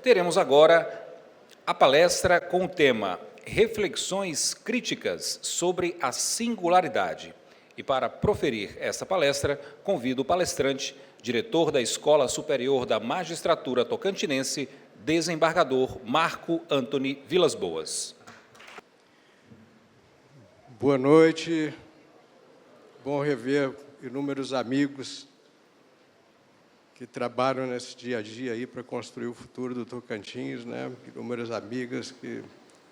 Teremos agora a palestra com o tema Reflexões Críticas sobre a Singularidade. E para proferir esta palestra, convido o palestrante, diretor da Escola Superior da Magistratura Tocantinense, desembargador Marco Antony Vilas Boas. Boa noite, bom rever inúmeros amigos que trabalham nesse dia a dia aí para construir o futuro do Tocantins, né? Inúmeras amigas que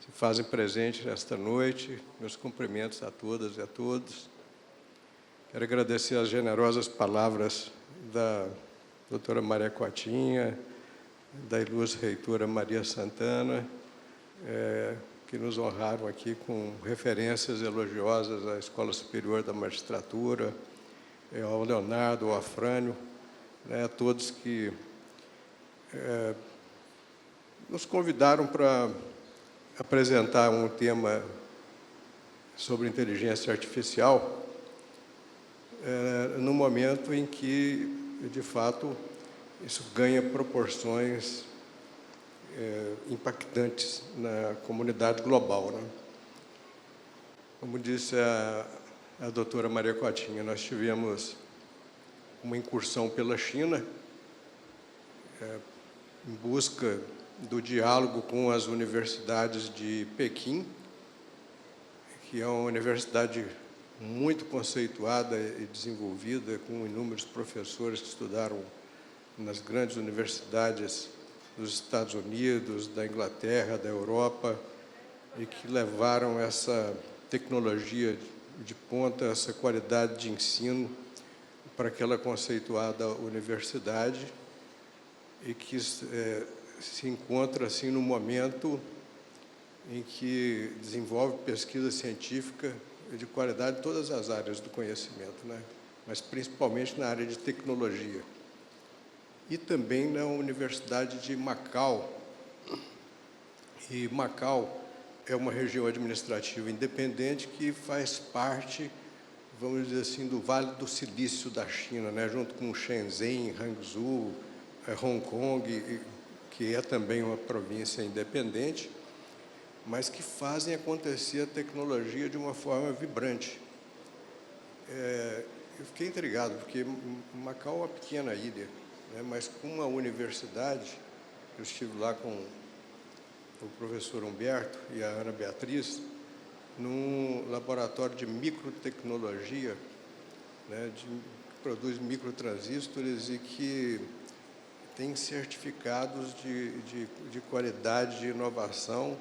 se fazem presente nesta noite. Meus cumprimentos a todas e a todos. Quero agradecer as generosas palavras da doutora Maria Cotinha, da ilustre reitora Maria Santana, que nos honraram aqui com referências elogiosas à Escola Superior da Magistratura, ao Leonardo, ao Afrânio, a todos que nos convidaram para apresentar um tema sobre inteligência artificial, no momento em que, de fato, isso ganha proporções impactantes na comunidade global, né? Como disse a doutora Maria Cotinha, nós tivemos uma incursão pela China, em busca do diálogo com as universidades de Pequim, que é uma universidade muito conceituada e desenvolvida, com inúmeros professores que estudaram nas grandes universidades dos Estados Unidos, da Inglaterra, da Europa, e que levaram essa tecnologia de ponta, essa qualidade de ensino para aquela conceituada universidade, e que se encontra assim no momento em que desenvolve pesquisa científica de qualidade em todas as áreas do conhecimento, né? Mas principalmente na área de tecnologia. E também na Universidade de Macau. E Macau é uma região administrativa independente que faz parte, vamos dizer assim, do Vale do Silício da China, né? Junto com Shenzhen, Hangzhou, Hong Kong, que é também uma província independente, mas que fazem acontecer a tecnologia de uma forma vibrante. Eu fiquei intrigado, porque Macau é uma pequena ilha, né? Mas com uma universidade, eu estive lá com o professor Humberto e a Ana Beatriz, num laboratório de microtecnologia, né, que produz microtransistores e que tem certificados de qualidade, de inovação,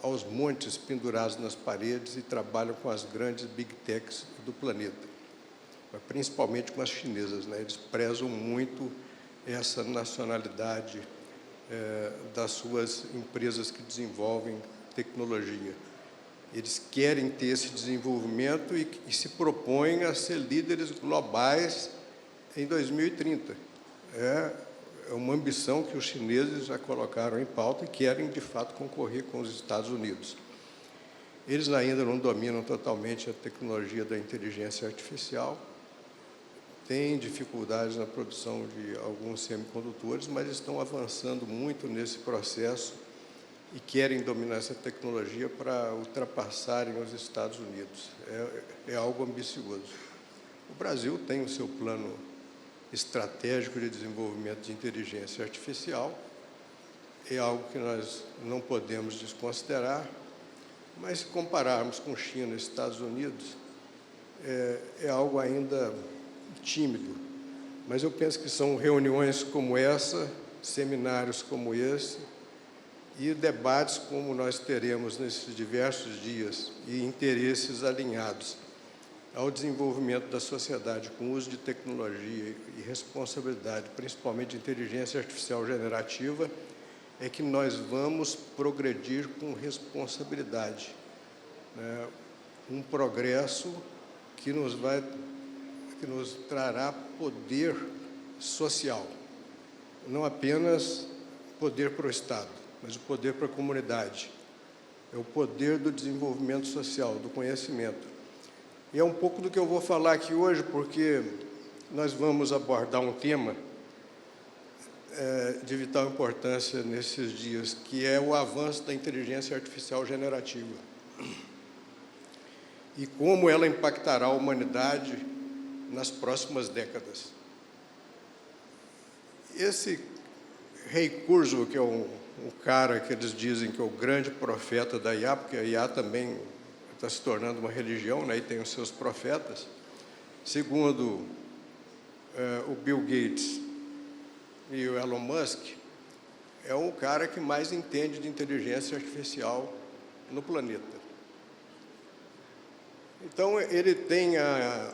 aos montes pendurados nas paredes, e trabalham com as grandes big techs do planeta, mas principalmente com as chinesas, né? Eles prezam muito essa nacionalidade das suas empresas que desenvolvem tecnologia. Eles querem ter esse desenvolvimento e se propõem a ser líderes globais em 2030. É uma ambição que os chineses já colocaram em pauta e querem, de fato, concorrer com os Estados Unidos. Eles ainda não dominam totalmente a tecnologia da inteligência artificial, têm dificuldades na produção de alguns semicondutores, mas estão avançando muito nesse processo e querem dominar essa tecnologia para ultrapassarem os Estados Unidos. É algo ambicioso. O Brasil tem o seu plano estratégico de desenvolvimento de inteligência artificial, é algo que nós não podemos desconsiderar, mas se compararmos com China e Estados Unidos, é algo ainda tímido. Mas eu penso que são reuniões como essa, seminários como esse, e debates como nós teremos nesses diversos dias, e interesses alinhados ao desenvolvimento da sociedade com uso de tecnologia e responsabilidade, principalmente inteligência artificial generativa, é que nós vamos progredir com responsabilidade, né? Um progresso que nos trará poder social, não apenas poder para o Estado, mas o poder para a comunidade. É o poder do desenvolvimento social, do conhecimento. E é um pouco do que eu vou falar aqui hoje, porque nós vamos abordar um tema de vital importância nesses dias, que é o avanço da inteligência artificial generativa e como ela impactará a humanidade nas próximas décadas. Esse Ray Kurzweil, que é um cara que eles dizem que é o grande profeta da IA, porque a IA também está se tornando uma religião, né, e tem os seus profetas, segundo o Bill Gates e o Elon Musk, é o cara que mais entende de inteligência artificial no planeta. Então, ele tem a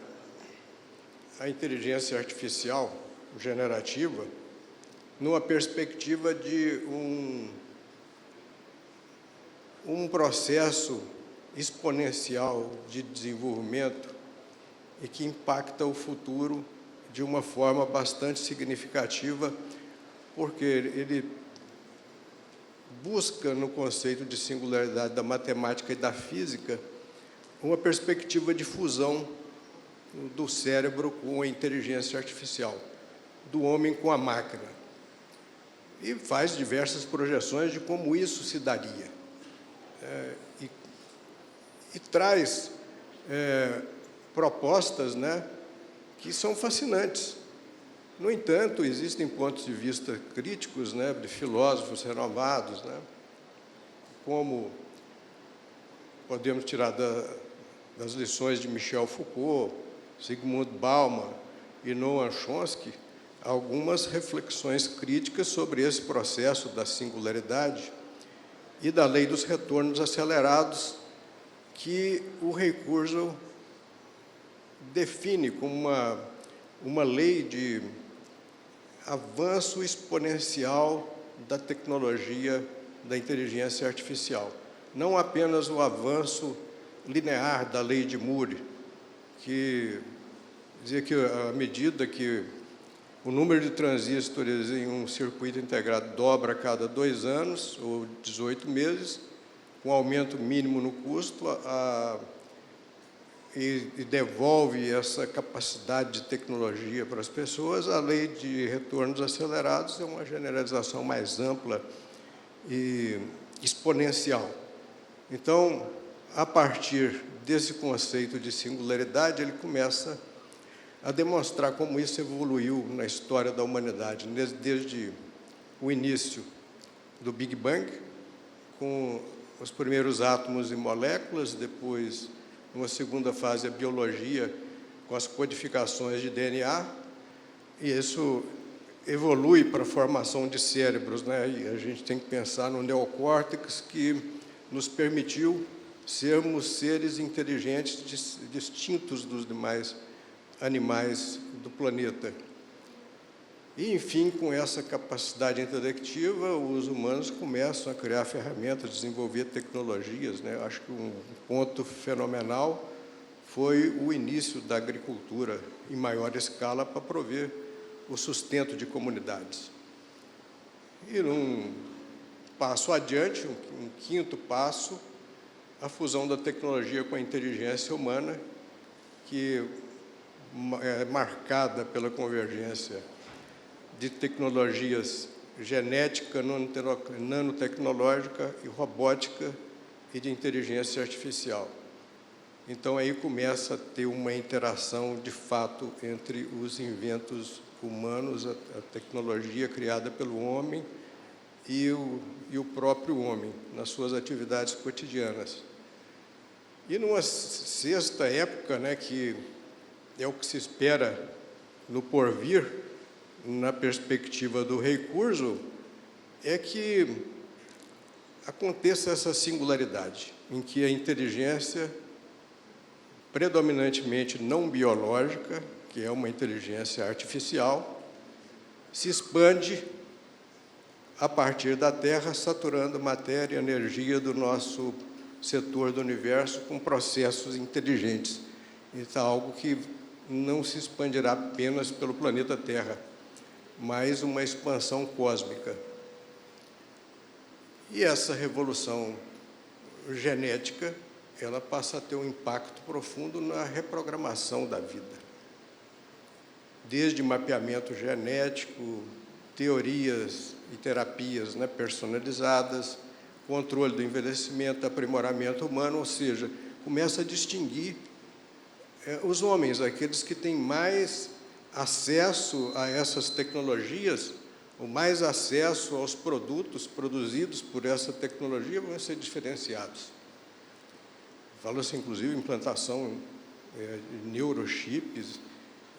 inteligência artificial generativa numa perspectiva de um processo exponencial de desenvolvimento e que impacta o futuro de uma forma bastante significativa, porque ele busca, no conceito de singularidade da matemática e da física, uma perspectiva de fusão do cérebro com a inteligência artificial, do homem com a máquina. E faz diversas projeções de como isso se daria. E traz propostas, né, que são fascinantes. No entanto, existem pontos de vista críticos, né, de filósofos renomados, né, como podemos tirar das lições de Michel Foucault, Zygmunt Bauman e Noam Chomsky, algumas reflexões críticas sobre esse processo da singularidade e da lei dos retornos acelerados, que o Ray Kurzweil define como uma lei de avanço exponencial da tecnologia da inteligência artificial. Não apenas o avanço linear da lei de Moore, que dizia que à medida que o número de transistores em um circuito integrado dobra a cada 2 anos, ou 18 meses, com aumento mínimo no custo, e devolve essa capacidade de tecnologia para as pessoas, a lei de retornos acelerados é uma generalização mais ampla e exponencial. Então, a partir desse conceito de singularidade, ele começa a demonstrar como isso evoluiu na história da humanidade, desde o início do Big Bang, com os primeiros átomos e moléculas, depois, numa segunda fase, a biologia, com as codificações de DNA, e isso evolui para a formação de cérebros, né? E a gente tem que pensar no neocórtex, que nos permitiu sermos seres inteligentes distintos dos demais animais do planeta. E, enfim, com essa capacidade intelectiva, os humanos começam a criar ferramentas, desenvolver tecnologias, né? Acho que um ponto fenomenal foi o início da agricultura em maior escala para prover o sustento de comunidades. E, num passo adiante, um quinto passo, a fusão da tecnologia com a inteligência humana, que é marcada pela convergência de tecnologias genética, nanotecnológica e robótica e de inteligência artificial. Então, aí começa a ter uma interação, de fato, entre os inventos humanos, a tecnologia criada pelo homem e o próprio homem, nas suas atividades cotidianas. E numa sexta época, né, que é o que se espera no porvir, na perspectiva do Ray Kurzweil, é que aconteça essa singularidade, em que a inteligência, predominantemente não biológica, que é uma inteligência artificial, se expande a partir da Terra, saturando matéria e energia do nosso setor do universo com processos inteligentes. Então, algo que não se expandirá apenas pelo planeta Terra, mas uma expansão cósmica. E essa revolução genética, ela passa a ter um impacto profundo na reprogramação da vida. Desde mapeamento genético, teorias e terapias, né, personalizadas, controle do envelhecimento, aprimoramento humano, ou seja, começa a distinguir os homens, aqueles que têm mais acesso a essas tecnologias, ou mais acesso aos produtos produzidos por essa tecnologia, vão ser diferenciados. Fala-se, inclusive, em implantação de neurochips,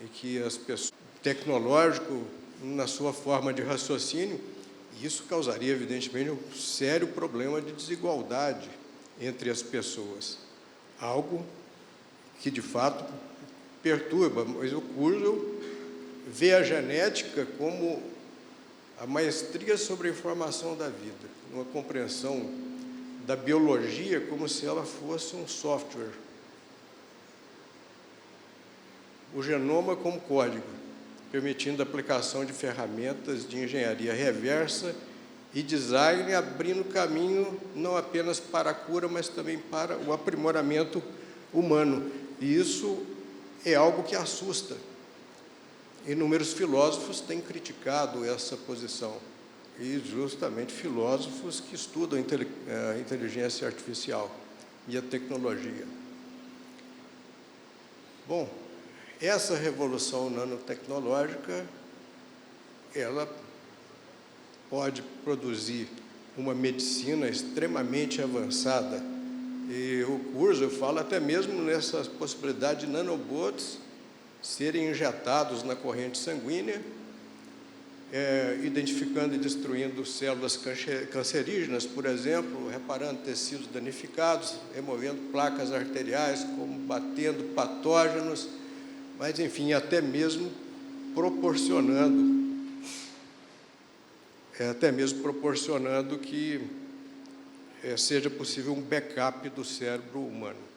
e que as pessoas, tecnológico, na sua forma de raciocínio, isso causaria, evidentemente, um sério problema de desigualdade entre as pessoas. Algo que, de fato, perturba, mas o Kurzweil vê a genética como a maestria sobre a informação da vida, uma compreensão da biologia como se ela fosse um software. O genoma como código, permitindo a aplicação de ferramentas de engenharia reversa e design, abrindo caminho não apenas para a cura, mas também para o aprimoramento humano. E isso é algo que assusta. Inúmeros filósofos têm criticado essa posição, e justamente filósofos que estudam a inteligência artificial e a tecnologia. Bom, essa revolução nanotecnológica, ela pode produzir uma medicina extremamente avançada, e o Kurzweil fala até mesmo nessa possibilidade de nanobots serem injetados na corrente sanguínea, identificando e destruindo células cancerígenas, por exemplo, reparando tecidos danificados, removendo placas arteriais, combatendo patógenos, mas, enfim, até mesmo proporcionando que seja possível um backup do cérebro humano.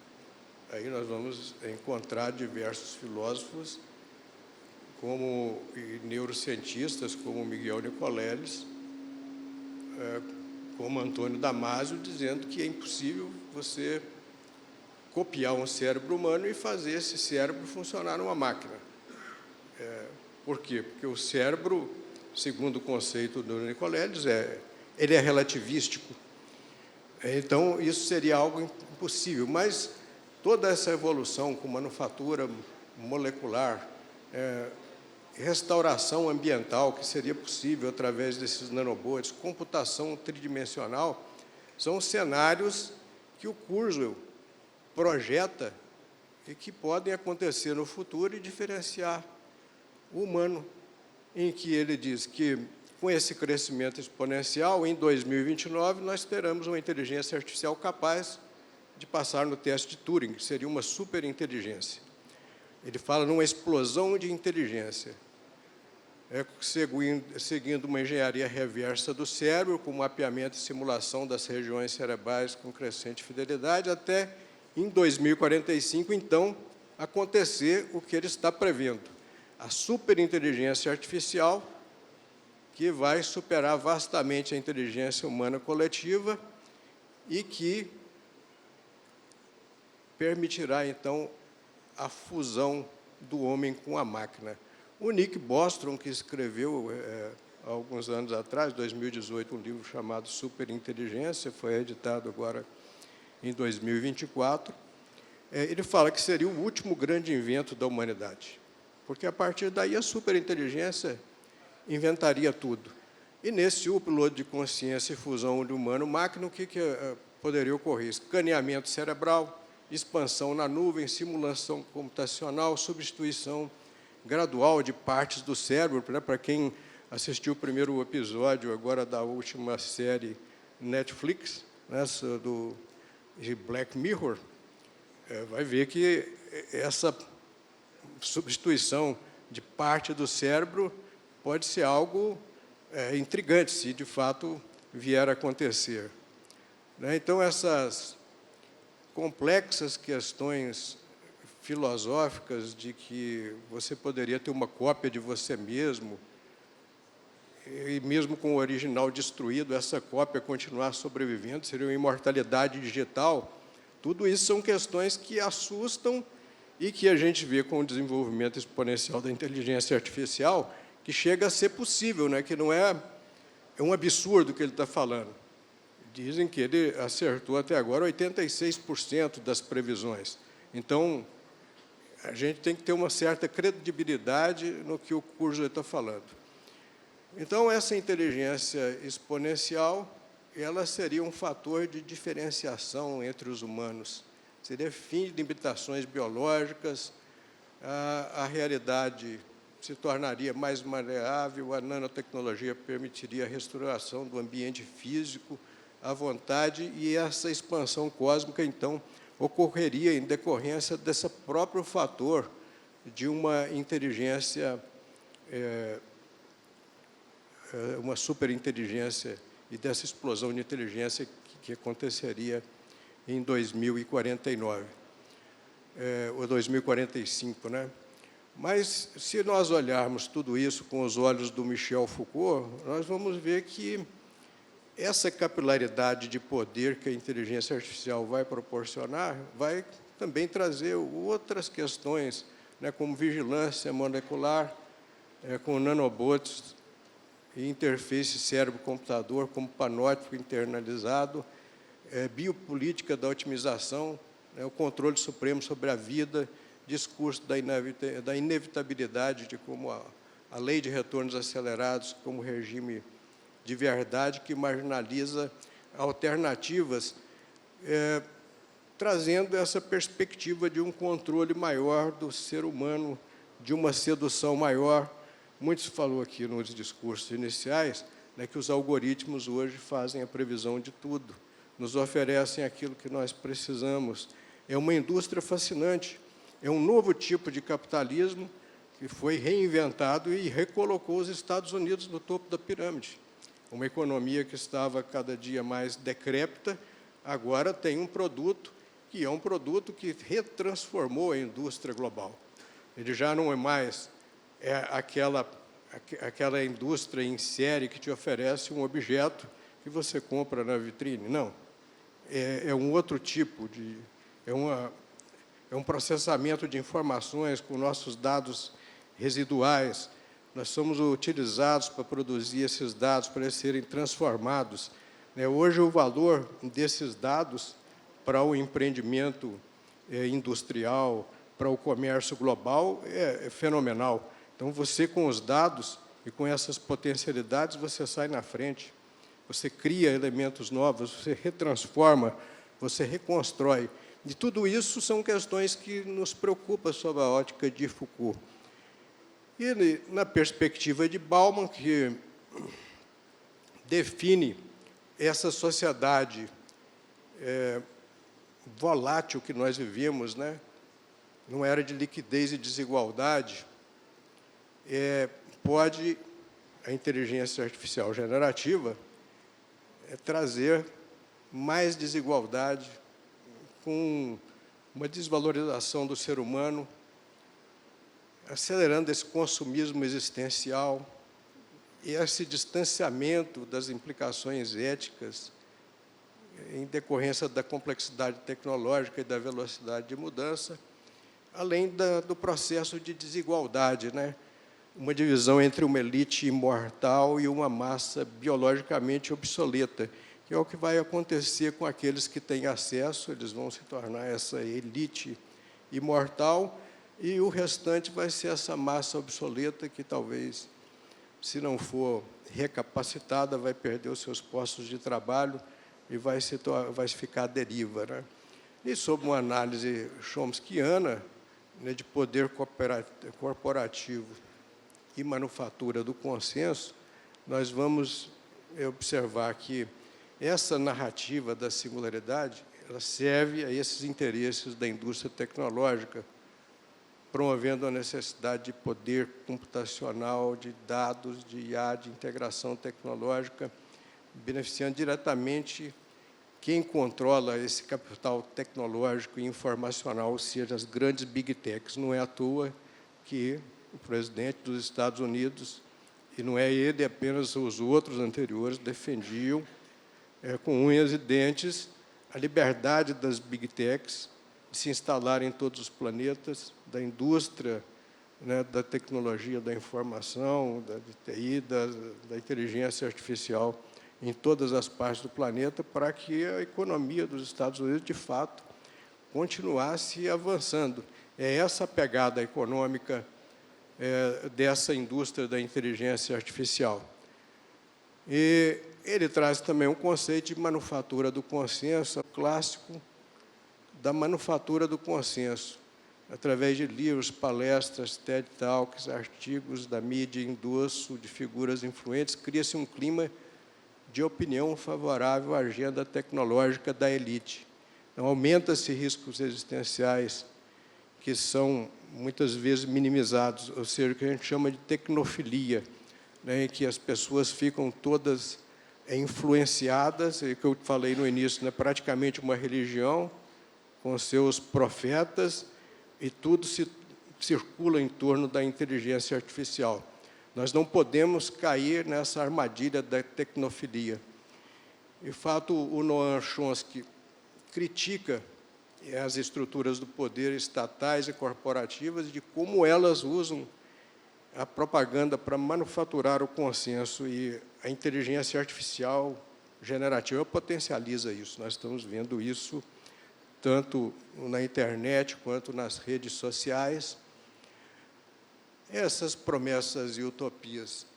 Aí nós vamos encontrar diversos filósofos e neurocientistas, como Miguel Nicoleles, como Antônio Damasio, dizendo que é impossível você copiar um cérebro humano e fazer esse cérebro funcionar numa máquina. Por quê? Porque o cérebro, segundo o conceito do Nicoleles, ele é relativístico. Então, isso seria algo impossível, mas toda essa evolução com manufatura molecular, restauração ambiental, que seria possível através desses nanobots, computação tridimensional, são cenários que o Kurzweil projeta e que podem acontecer no futuro e diferenciar o humano, em que ele diz que, com esse crescimento exponencial, em 2029, nós teremos uma inteligência artificial capaz de passar no teste de Turing, que seria uma superinteligência. Ele fala numa explosão de inteligência, seguindo uma engenharia reversa do cérebro, com mapeamento e simulação das regiões cerebrais com crescente fidelidade, até em 2045, então, acontecer o que ele está prevendo. A superinteligência artificial, que vai superar vastamente a inteligência humana coletiva e que permitirá, então, a fusão do homem com a máquina. O Nick Bostrom, que escreveu, há alguns anos atrás, 2018, um livro chamado Superinteligência, foi editado agora em 2024, ele fala que seria o último grande invento da humanidade, porque, a partir daí, a superinteligência inventaria tudo. E, nesse upload de consciência e fusão de humano-máquina, o que poderia ocorrer? Escaneamento cerebral, expansão na nuvem, simulação computacional, substituição gradual de partes do cérebro. Para quem assistiu o primeiro episódio agora da última série Netflix, de Black Mirror, vai ver que essa substituição de parte do cérebro pode ser algo intrigante, se de fato vier a acontecer. Então, essas complexas questões filosóficas de que você poderia ter uma cópia de você mesmo, e mesmo com o original destruído, essa cópia continuar sobrevivendo, seria uma imortalidade digital, tudo isso são questões que assustam e que a gente vê com o desenvolvimento exponencial da inteligência artificial, que chega a ser possível, né? Que não é um absurdo o que ele está falando. Dizem que ele acertou até agora 86% das previsões. Então, a gente tem que ter uma certa credibilidade no que o Kurzweil está falando. Então, essa inteligência exponencial, ela seria um fator de diferenciação entre os humanos. Seria fim de limitações biológicas, a realidade se tornaria mais maleável, a nanotecnologia permitiria a restauração do ambiente físico, à vontade, e essa expansão cósmica, então, ocorreria em decorrência desse próprio fator de uma inteligência, uma superinteligência, e dessa explosão de inteligência que aconteceria em 2049, ou 2045, né? Mas, se nós olharmos tudo isso com os olhos do Michel Foucault, nós vamos ver que essa capilaridade de poder que a inteligência artificial vai proporcionar vai também trazer outras questões, né, como vigilância molecular, com nanobots e interface cérebro-computador, como panótipo internalizado, biopolítica da otimização, né, o controle supremo sobre a vida, discurso da inevitabilidade de como a lei de retornos acelerados como regime de verdade que marginaliza alternativas, trazendo essa perspectiva de um controle maior do ser humano, de uma sedução maior. Muito se falou aqui nos discursos iniciais, né, que os algoritmos hoje fazem a previsão de tudo, nos oferecem aquilo que nós precisamos. É uma indústria fascinante, é um novo tipo de capitalismo que foi reinventado e recolocou os Estados Unidos no topo da pirâmide. Uma economia que estava cada dia mais decrépita, agora tem um produto que é um produto que retransformou a indústria global. Ele já não é mais aquela indústria em série que te oferece um objeto que você compra na vitrine. Não. É um outro tipo de... É um processamento de informações com nossos dados residuais. Nós somos utilizados para produzir esses dados, para eles serem transformados. Hoje, o valor desses dados para o empreendimento industrial, para o comércio global, é fenomenal. Então, você, com os dados e com essas potencialidades, você sai na frente. Você cria elementos novos, você retransforma, você reconstrói. E tudo isso são questões que nos preocupam sob a ótica de Foucault. E, na perspectiva de Bauman, que define essa sociedade volátil que nós vivemos, né, numa era de liquidez e desigualdade, pode a inteligência artificial generativa trazer mais desigualdade, com uma desvalorização do ser humano, acelerando esse consumismo existencial e esse distanciamento das implicações éticas em decorrência da complexidade tecnológica e da velocidade de mudança, além do processo de desigualdade, né? Uma divisão entre uma elite imortal e uma massa biologicamente obsoleta, que é o que vai acontecer com aqueles que têm acesso, eles vão se tornar essa elite imortal, e o restante vai ser essa massa obsoleta que talvez, se não for recapacitada, vai perder os seus postos de trabalho e vai ficar à deriva, né? E sob uma análise chomskiana, né, de poder corporativo e manufatura do consenso, nós vamos observar que essa narrativa da singularidade, ela serve a esses interesses da indústria tecnológica, promovendo a necessidade de poder computacional, de dados, de IA, de integração tecnológica, beneficiando diretamente quem controla esse capital tecnológico e informacional, ou seja, as grandes big techs. Não é à toa que o presidente dos Estados Unidos, e não é ele, apenas os outros anteriores, defendiam com unhas e dentes a liberdade das big techs de se instalarem em todos os planetas, da indústria né, da tecnologia da informação, da TI, da inteligência artificial em todas as partes do planeta, para que a economia dos Estados Unidos, de fato, continuasse avançando. É essa a pegada econômica dessa indústria da inteligência artificial. E ele traz também um conceito de manufatura do consenso, clássico da manufatura do consenso, através de livros, palestras, TED Talks, artigos da mídia, endosso de figuras influentes, cria-se um clima de opinião favorável à agenda tecnológica da elite. Então, aumenta-se riscos existenciais que são, muitas vezes, minimizados, ou seja, o que a gente chama de tecnofilia, né, em que as pessoas ficam todas influenciadas, e que eu falei no início, né, praticamente uma religião, com seus profetas, e tudo se circula em torno da inteligência artificial. Nós não podemos cair nessa armadilha da tecnofilia. De fato, o Noam Chomsky critica as estruturas do poder estatais e corporativas, de como elas usam a propaganda para manufaturar o consenso, e a inteligência artificial generativa potencializa isso. Nós estamos vendo isso tanto na internet quanto nas redes sociais. Essas promessas e utopias,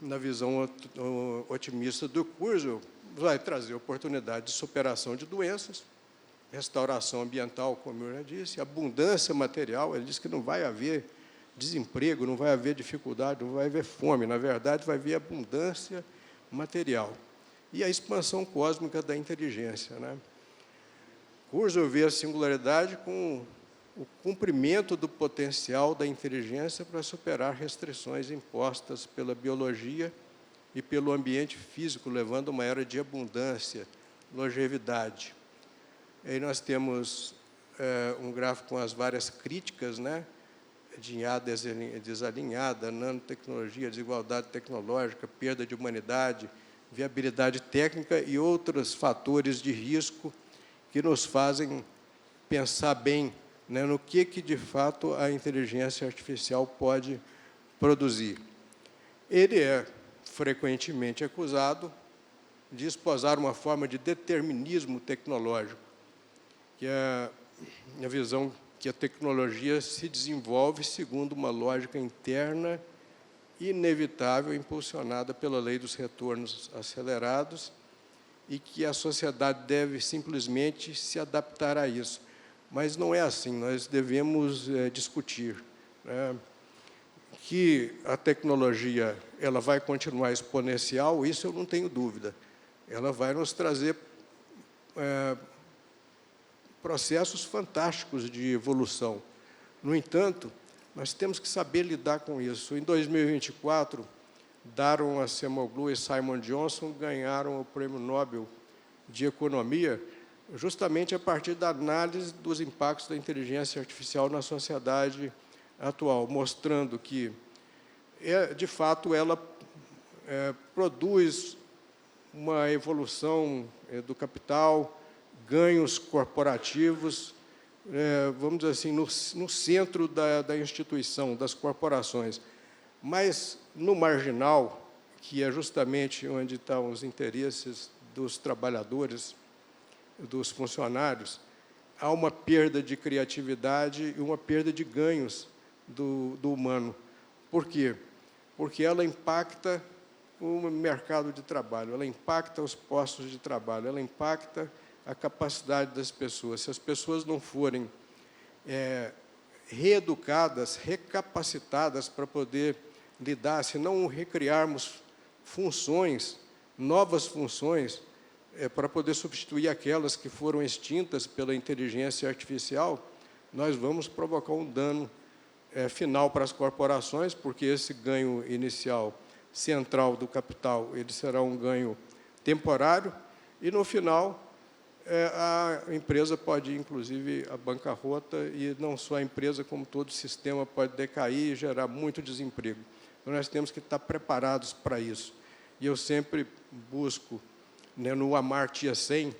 na visão otimista do Kurzweil, vai trazer oportunidade de superação de doenças, restauração ambiental, como eu já disse, abundância material. Ele diz que não vai haver desemprego, não vai haver dificuldade, não vai haver fome. Na verdade, vai haver abundância material. E a expansão cósmica da inteligência, né? Kurzweil vê a singularidade com o cumprimento do potencial da inteligência para superar restrições impostas pela biologia e pelo ambiente físico, levando a uma era de abundância, longevidade. Aí nós temos um gráfico com as várias críticas, né? De IA desalinhada, nanotecnologia, desigualdade tecnológica, perda de humanidade, viabilidade técnica e outros fatores de risco que nos fazem pensar bem, né, no que, de fato, a inteligência artificial pode produzir. Ele é frequentemente acusado de esposar uma forma de determinismo tecnológico, que é a visão que a tecnologia se desenvolve segundo uma lógica interna inevitável, impulsionada pela lei dos retornos acelerados, e que a sociedade deve simplesmente se adaptar a isso. Mas não é assim, nós devemos discutir, né, que a tecnologia ela vai continuar exponencial, isso eu não tenho dúvida. Ela vai nos trazer processos fantásticos de evolução. No entanto, nós temos que saber lidar com isso. Em 2024, Daron Acemoglu e Simon Johnson ganharam o Prêmio Nobel de Economia justamente a partir da análise dos impactos da inteligência artificial na sociedade atual, mostrando que, de fato, ela produz uma evolução do capital, ganhos corporativos, vamos dizer assim, no centro da instituição, das corporações. Mas, no marginal, que é justamente onde estão os interesses dos trabalhadores, dos funcionários, há uma perda de criatividade e uma perda de ganhos do humano. Por quê? Porque ela impacta o mercado de trabalho, ela impacta os postos de trabalho, ela impacta a capacidade das pessoas. Se as pessoas não forem reeducadas, recapacitadas para poder lidar, se não recriarmos funções, novas funções, para poder substituir aquelas que foram extintas pela inteligência artificial, nós vamos provocar um dano final para as corporações, porque esse ganho inicial central do capital ele será um ganho temporário, e, no final, a empresa pode ir, inclusive, à bancarrota, e não só a empresa, como todo o sistema pode decair e gerar muito desemprego. Então, nós temos que estar preparados para isso. E eu sempre busco, né, no Amartya Sen,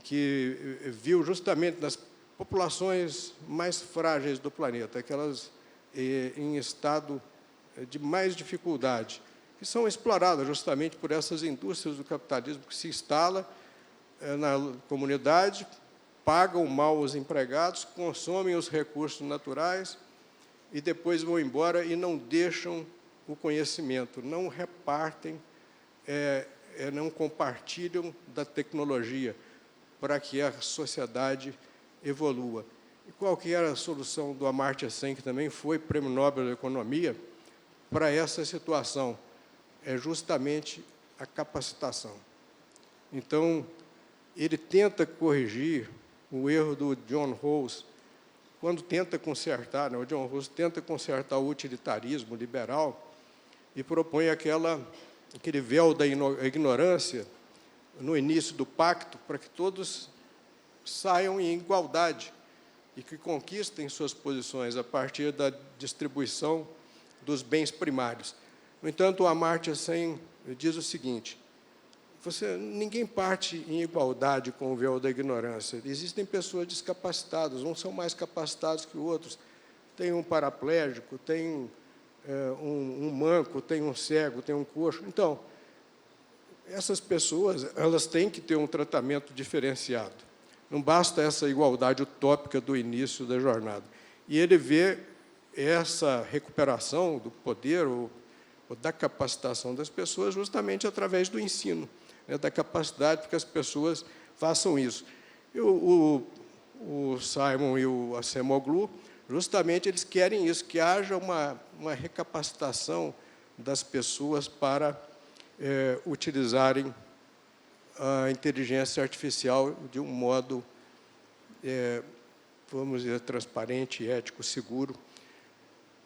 que viu justamente nas populações mais frágeis do planeta, aquelas em estado de mais dificuldade, que são exploradas justamente por essas indústrias do capitalismo que se instala na comunidade, pagam mal os empregados, consomem os recursos naturais e depois vão embora e não deixam o conhecimento, não repartem, não compartilham da tecnologia para que a sociedade evolua. E qual que era a solução do Amartya Sen, que também foi Prêmio Nobel da Economia, para essa situação? É justamente a capacitação. Então, ele tenta corrigir o erro do John Rawls, quando tenta consertar, o John Rawls tenta consertar o utilitarismo liberal e propõe aquele véu da ignorância no início do pacto para que todos saiam em igualdade e que conquistem suas posições a partir da distribuição dos bens primários. No entanto, o Amartya Sen diz o seguinte: ninguém parte em igualdade com o véu da ignorância. Existem pessoas descapacitadas, uns são mais capacitados que outros. Tem um paraplégico, tem um manco, tem um cego, tem um coxo. Então, essas pessoas elas têm que ter um tratamento diferenciado. Não basta essa igualdade utópica do início da jornada. E ele vê essa recuperação do poder ou da capacitação das pessoas justamente através do ensino, da capacidade para que as pessoas façam isso. E o Simon e o Acemoglu, justamente eles querem isso, que haja uma recapacitação das pessoas para utilizarem a inteligência artificial de um modo, vamos dizer, transparente, ético, seguro.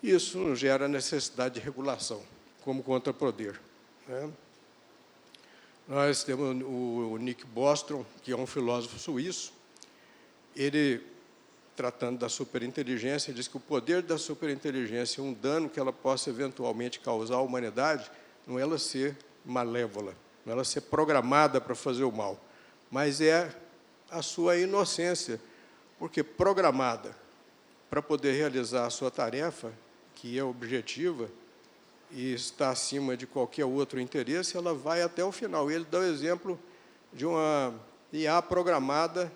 Isso gera necessidade de regulação, como contrapoder. Nós temos o Nick Bostrom, que é um filósofo suíço. Ele, tratando da superinteligência, diz que o poder da superinteligência, um dano que ela possa eventualmente causar à humanidade, não é ela ser malévola, não é ela ser programada para fazer o mal, mas é a sua inocência, porque programada para poder realizar a sua tarefa, que é objetiva e está acima de qualquer outro interesse, ela vai até o final. Ele dá o exemplo de uma IA programada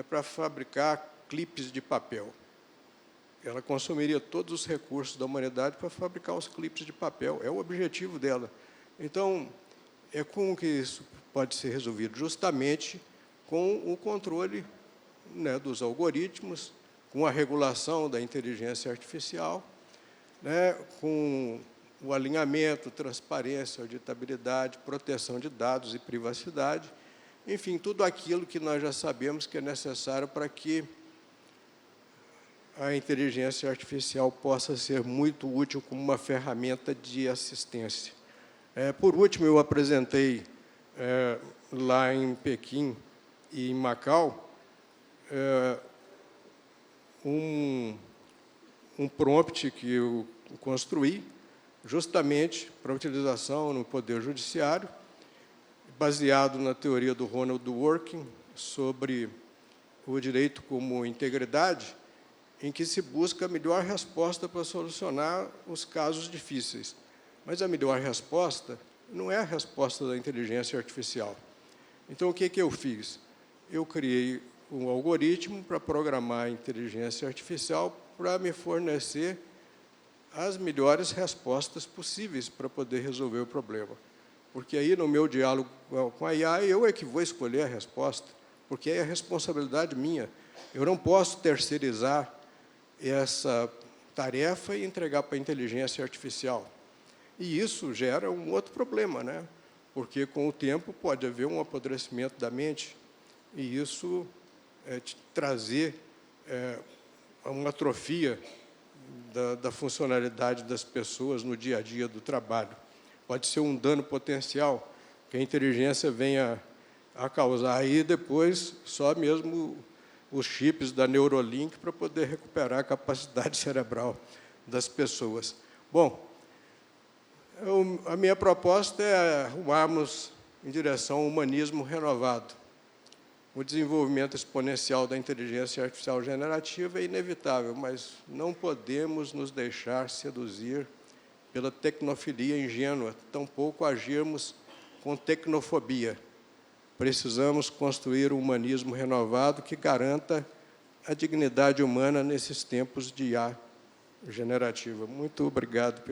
para fabricar clipes de papel. Ela consumiria todos os recursos da humanidade para fabricar os clipes de papel. É o objetivo dela. Então, como que isso pode ser resolvido? Justamente com o controle dos algoritmos, com a regulação da inteligência artificial, com o alinhamento, transparência, auditabilidade, proteção de dados e privacidade, enfim, tudo aquilo que nós já sabemos que é necessário para que a inteligência artificial possa ser muito útil como uma ferramenta de assistência. Por último, eu apresentei lá em Pequim e em Macau um prompt que eu construí justamente para utilização no Poder Judiciário, baseado na teoria do Ronald Dworkin sobre o direito como integridade, em que se busca a melhor resposta para solucionar os casos difíceis. Mas a melhor resposta não é a resposta da inteligência artificial. Então, o que eu fiz? Eu criei um algoritmo para programar a inteligência artificial para me fornecer as melhores respostas possíveis para poder resolver o problema. Porque aí, no meu diálogo com a IA, eu é que vou escolher a resposta, porque é a responsabilidade minha. Eu não posso terceirizar essa tarefa e entregar para a inteligência artificial. E isso gera um outro problema, porque, com o tempo, pode haver um apodrecimento da mente, e isso trazer uma atrofia da funcionalidade das pessoas no dia a dia do trabalho. Pode ser um dano potencial que a inteligência venha a causar. Aí, depois, só mesmo os chips da Neuralink para poder recuperar a capacidade cerebral das pessoas. Bom, a minha proposta é arrumarmos em direção ao humanismo renovado, O desenvolvimento exponencial da inteligência artificial generativa é inevitável, mas não podemos nos deixar seduzir pela tecnofilia ingênua, tampouco agirmos com tecnofobia. Precisamos construir um humanismo renovado que garanta a dignidade humana nesses tempos de IA generativa. Muito obrigado.